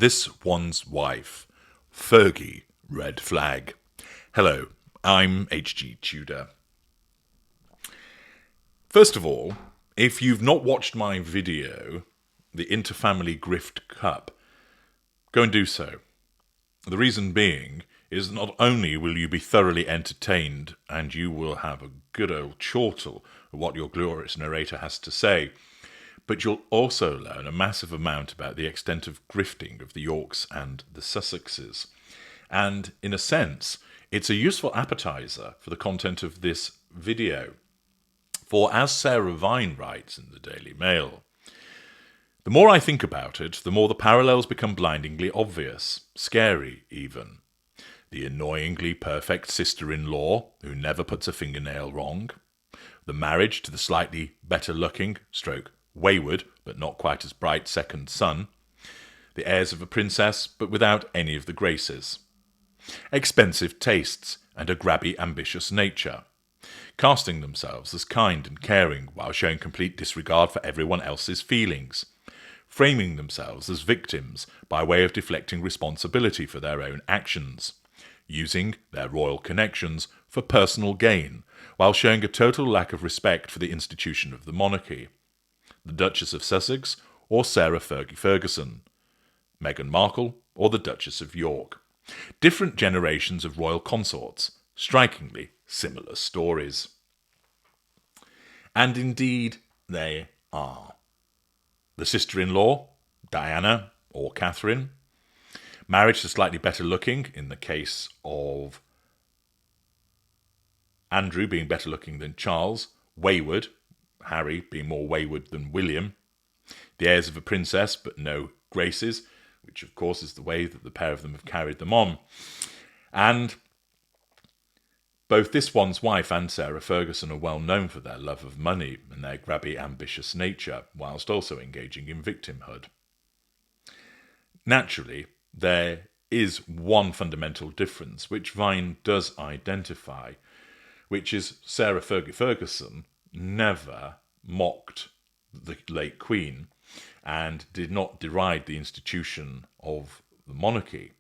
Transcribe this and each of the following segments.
This One's Wife. Fergie, red flag. Hello, I'm H.G. Tudor. First of all, if you've not watched my video, The Interfamily Grift Cup, go and do so. The reason being is not only will you be thoroughly entertained and you will have a good old chortle of what your glorious narrator has to say, but you'll also learn a massive amount about the extent of grifting of the Yorks and the Sussexes. And in a sense, it's a useful appetizer for the content of this video. For as Sarah Vine writes in the Daily Mail, the more I think about it, the more the parallels become blindingly obvious, scary even. The annoyingly perfect sister-in-law who never puts a fingernail wrong, the marriage to the slightly better-looking, wayward, but not quite as bright second son, the heirs of a princess, but without any of the graces, expensive tastes and a grabby, ambitious nature, casting themselves as kind and caring while showing complete disregard for everyone else's feelings, framing themselves as victims by way of deflecting responsibility for their own actions, using their royal connections for personal gain while showing a total lack of respect for the institution of the monarchy. The Duchess of Sussex or Sarah Ferguson, Meghan Markle or the Duchess of York. Different generations of royal consorts, strikingly similar stories. And indeed they are. The sister-in-law, Diana or Catherine, married to slightly better looking in the case of Andrew being better looking than Charles, wayward, Harry being more wayward than William, the heirs of a princess but no graces, which of course is the way that the pair of them have carried them on. And both This One's Wife and Sarah Ferguson are well known for their love of money and their grabby, ambitious nature, whilst also engaging in victimhood. Naturally, there is one fundamental difference which Vine does identify, which is Sarah Ferguson never mocked the late Queen and did not deride the institution of the monarchy.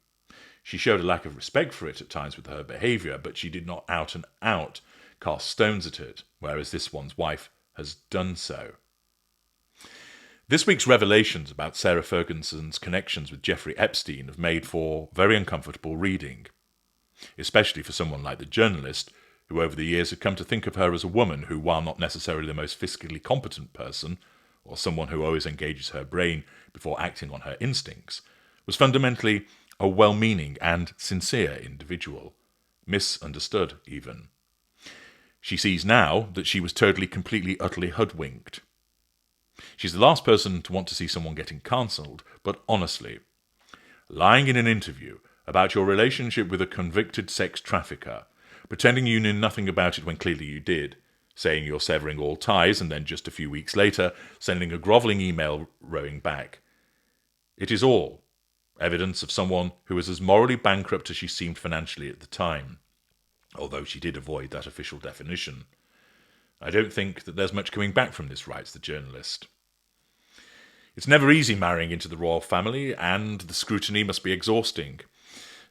She showed a lack of respect for it at times with her behaviour, but she did not out and out cast stones at it, whereas This One's Wife has done so. This week's revelations about Sarah Ferguson's connections with Jeffrey Epstein have made for very uncomfortable reading, especially for someone like the journalist, who over the years had come to think of her as a woman who, while not necessarily the most fiscally competent person, or someone who always engages her brain before acting on her instincts, was fundamentally a well-meaning and sincere individual, misunderstood even. She sees now that she was totally, completely, utterly hoodwinked. She's the last person to want to see someone getting cancelled, but honestly, lying in an interview about your relationship with a convicted sex trafficker, pretending you knew nothing about it when clearly you did, saying you're severing all ties and then just a few weeks later sending a grovelling email rowing back. It is all evidence of someone who was as morally bankrupt as she seemed financially at the time, although she did avoid that official definition. I don't think that there's much coming back from this, writes the journalist. It's never easy marrying into the royal family, and the scrutiny must be exhausting.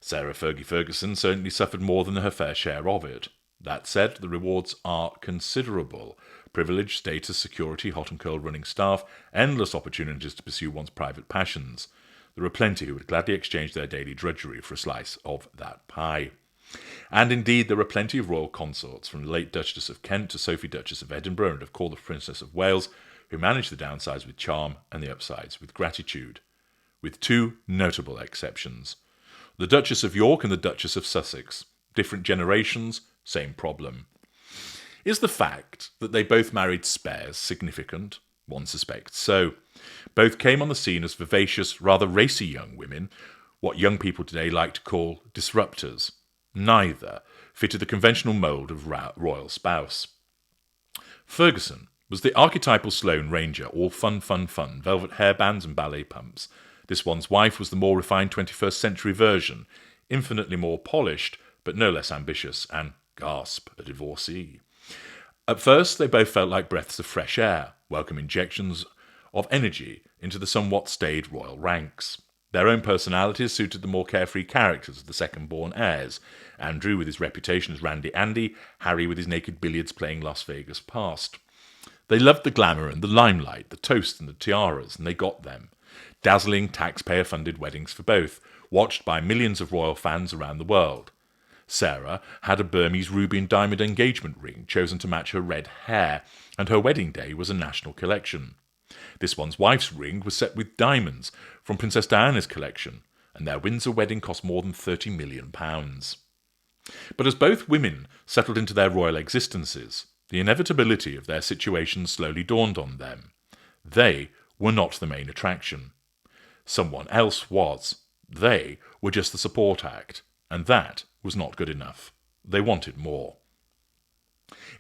Sarah Ferguson certainly suffered more than her fair share of it. That said, the rewards are considerable. Privilege, status, security, hot and cold running staff, endless opportunities to pursue one's private passions. There are plenty who would gladly exchange their daily drudgery for a slice of that pie. And indeed, there are plenty of royal consorts, from the late Duchess of Kent to Sophie Duchess of Edinburgh and of course the Princess of Wales, who manage the downsides with charm and the upsides with gratitude, with two notable exceptions. The Duchess of York and the Duchess of Sussex. Different generations, same problem. Is the fact that they both married spares significant? One suspects so. Both came on the scene as vivacious, rather racy young women, what young people today like to call disruptors. Neither fitted the conventional mould of royal spouse. Ferguson was the archetypal Sloane Ranger, all fun, velvet hairbands and ballet pumps. This One's Wife was the more refined 21st century version, infinitely more polished, but no less ambitious, and, gasp, a divorcee. At first, they both felt like breaths of fresh air, welcome injections of energy into the somewhat staid royal ranks. Their own personalities suited the more carefree characters of the second-born heirs. Andrew with his reputation as Randy Andy, Harry with his naked billiards playing Las Vegas past. They loved the glamour and the limelight, the toast and the tiaras, and they got them. Dazzling taxpayer-funded weddings for both, watched by millions of royal fans around the world. Sarah had a Burmese ruby and diamond engagement ring chosen to match her red hair, and her wedding day was a national collection. This one's wife's ring was set with diamonds from Princess Diana's collection, and their Windsor wedding cost more than £30 million. But as both women settled into their royal existences, the inevitability of their situation slowly dawned on them. They were not the main attraction. Someone else was. They were just the support act, and that was not good enough. They wanted more.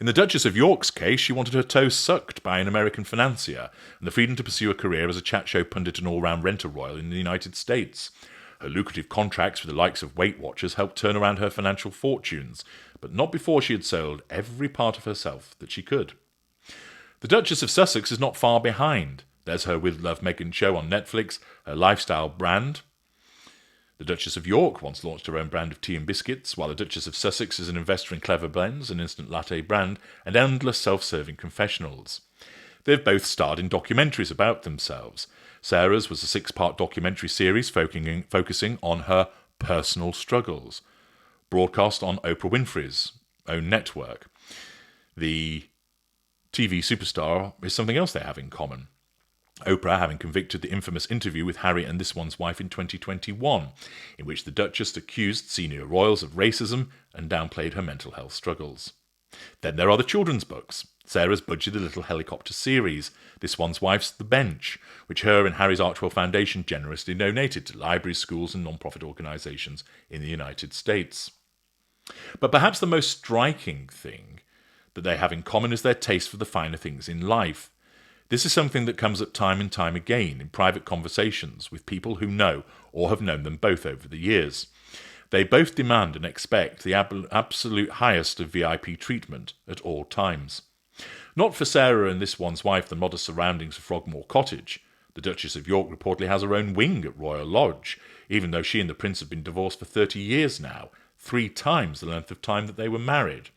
In the Duchess of York's case, she wanted her toe sucked by an American financier and the freedom to pursue a career as a chat show pundit and all-round renter-royal in the United States. Her lucrative contracts with the likes of Weight Watchers helped turn around her financial fortunes, but not before she had sold every part of herself that she could. The Duchess of Sussex is not far behind. There's her With Love Meghan show on Netflix, her lifestyle brand. The Duchess of York once launched her own brand of tea and biscuits, while the Duchess of Sussex is an investor in Clever Blends, an instant latte brand, and endless self-serving confessionals. They've both starred in documentaries about themselves. Sarah's was a 6-part documentary series focusing on her personal struggles, broadcast on Oprah Winfrey's own network. The TV superstar is something else they have in common. Oprah having convicted the infamous interview with Harry and this one's wife in 2021, in which the Duchess accused senior royals of racism and downplayed her mental health struggles. Then there are the children's books. Sarah's budgeted little helicopter series, This One's Wife's The Bench, which her and Harry's Archwell Foundation generously donated to libraries, schools and non-profit organisations in the United States. But perhaps the most striking thing that they have in common is their taste for the finer things in life. This is something that comes up time and time again in private conversations with people who know or have known them both over the years. They both demand and expect the absolute highest of VIP treatment at all times. Not for Sarah and this one's wife the modest surroundings of Frogmore Cottage. The Duchess of York reportedly has her own wing at Royal Lodge, even though she and the Prince have been divorced for 30 years now, 3 times the length of time that they were married.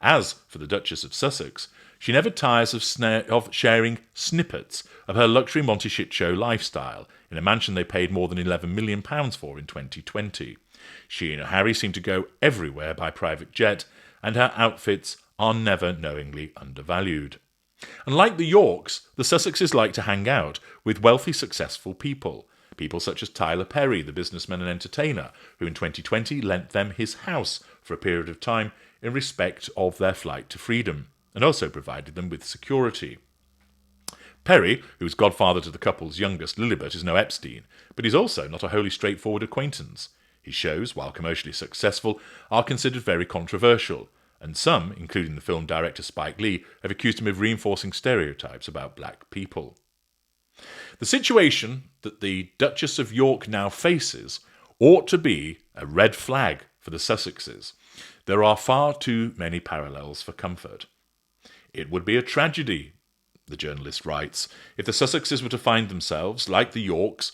As for the Duchess of Sussex, she never tires of sharing snippets of her luxury Monty Shit Show lifestyle in a mansion they paid more than £11 million for in 2020. She and Harry seem to go everywhere by private jet, and her outfits are never knowingly undervalued. And like the Yorks, the Sussexes like to hang out with wealthy, successful people. People such as Tyler Perry, the businessman and entertainer, who in 2020 lent them his house for a period of time in respect of their flight to freedom, and also provided them with security. Perry, who is godfather to the couple's youngest, Lilibet, is no Epstein, but he's also not a wholly straightforward acquaintance. His shows, while commercially successful, are considered very controversial, and some, including the film director Spike Lee, have accused him of reinforcing stereotypes about black people. The situation that the Duchess of York now faces ought to be a red flag for the Sussexes. There are far too many parallels for comfort. It would be a tragedy, the journalist writes, if the Sussexes were to find themselves, like the Yorks,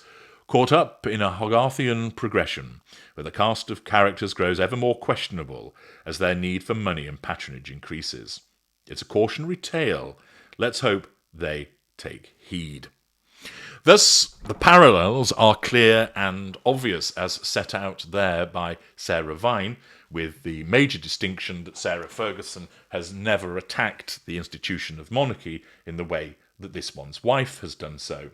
caught up in a Hogarthian progression, where the cast of characters grows ever more questionable as their need for money and patronage increases. It's a cautionary tale. Let's hope they take heed. Thus, the parallels are clear and obvious as set out there by Sarah Vine, with the major distinction that Sarah Ferguson has never attacked the institution of monarchy in the way that this one's wife has done so.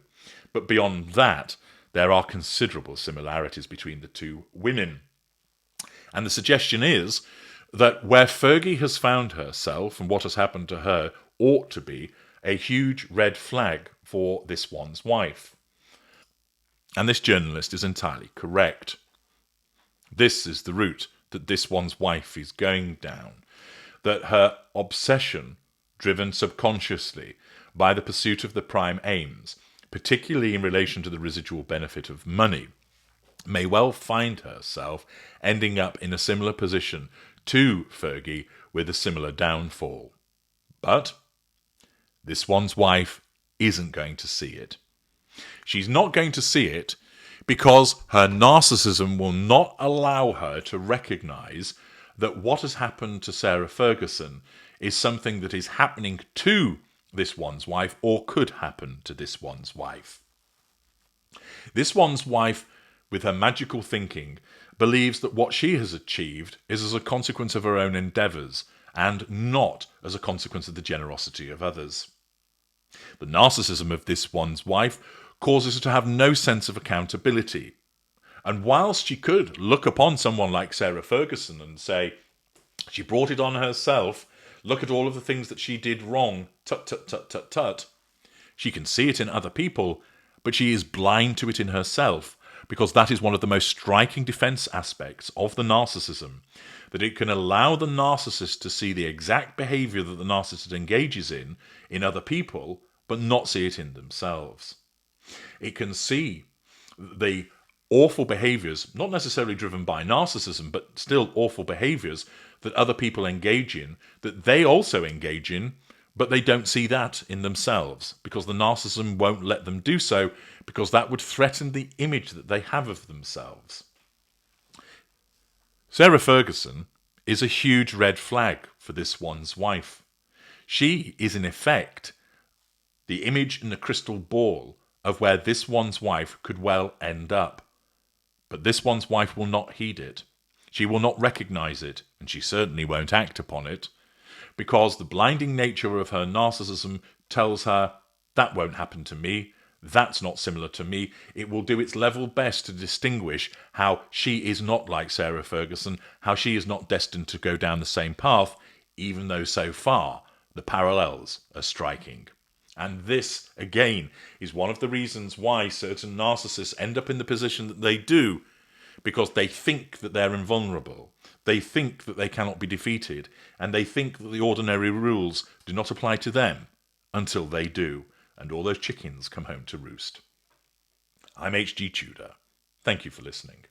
But beyond that, there are considerable similarities between the two women. And the suggestion is that where Fergie has found herself and what has happened to her ought to be a huge red flag for this one's wife. And this journalist is entirely correct. This is the route that this one's wife is going down, that her obsession, driven subconsciously by the pursuit of the prime aims, particularly in relation to the residual benefit of money, may well find herself ending up in a similar position to Fergie with a similar downfall. But this one's wife isn't going to see it. She's not going to see it because her narcissism will not allow her to recognize that what has happened to Sarah Ferguson is something that is happening to this one's wife or could happen to this one's wife. This one's wife, with her magical thinking, believes that what she has achieved is as a consequence of her own endeavours and not as a consequence of the generosity of others. The narcissism of this one's wife causes her to have no sense of accountability. And whilst she could look upon someone like Sarah Ferguson and say, she brought it on herself, look at all of the things that she did wrong, tut, tut, tut, tut, tut, she can see it in other people, but she is blind to it in herself, because that is one of the most striking defense aspects of the narcissism, that it can allow the narcissist to see the exact behavior that the narcissist engages in other people, but not see it in themselves. It can see the awful behaviors, not necessarily driven by narcissism, but still awful behaviors that other people engage in, that they also engage in, but they don't see that in themselves, because the narcissism won't let them do so, because that would threaten the image that they have of themselves. Sarah Ferguson is a huge red flag for this one's wife. She is in effect the image in the crystal ball of where this one's wife could well end up. But this one's wife will not heed it. She will not recognize it, and she certainly won't act upon it, because the blinding nature of her narcissism tells her, that won't happen to me, that's not similar to me. It will do its level best to distinguish how she is not like Sarah Ferguson, how she is not destined to go down the same path, even though so far the parallels are striking. And this, again, is one of the reasons why certain narcissists end up in the position that they do, because they think that they're invulnerable. They think that they cannot be defeated, and they think that the ordinary rules do not apply to them until they do, and all those chickens come home to roost. I'm H.G. Tudor. Thank you for listening.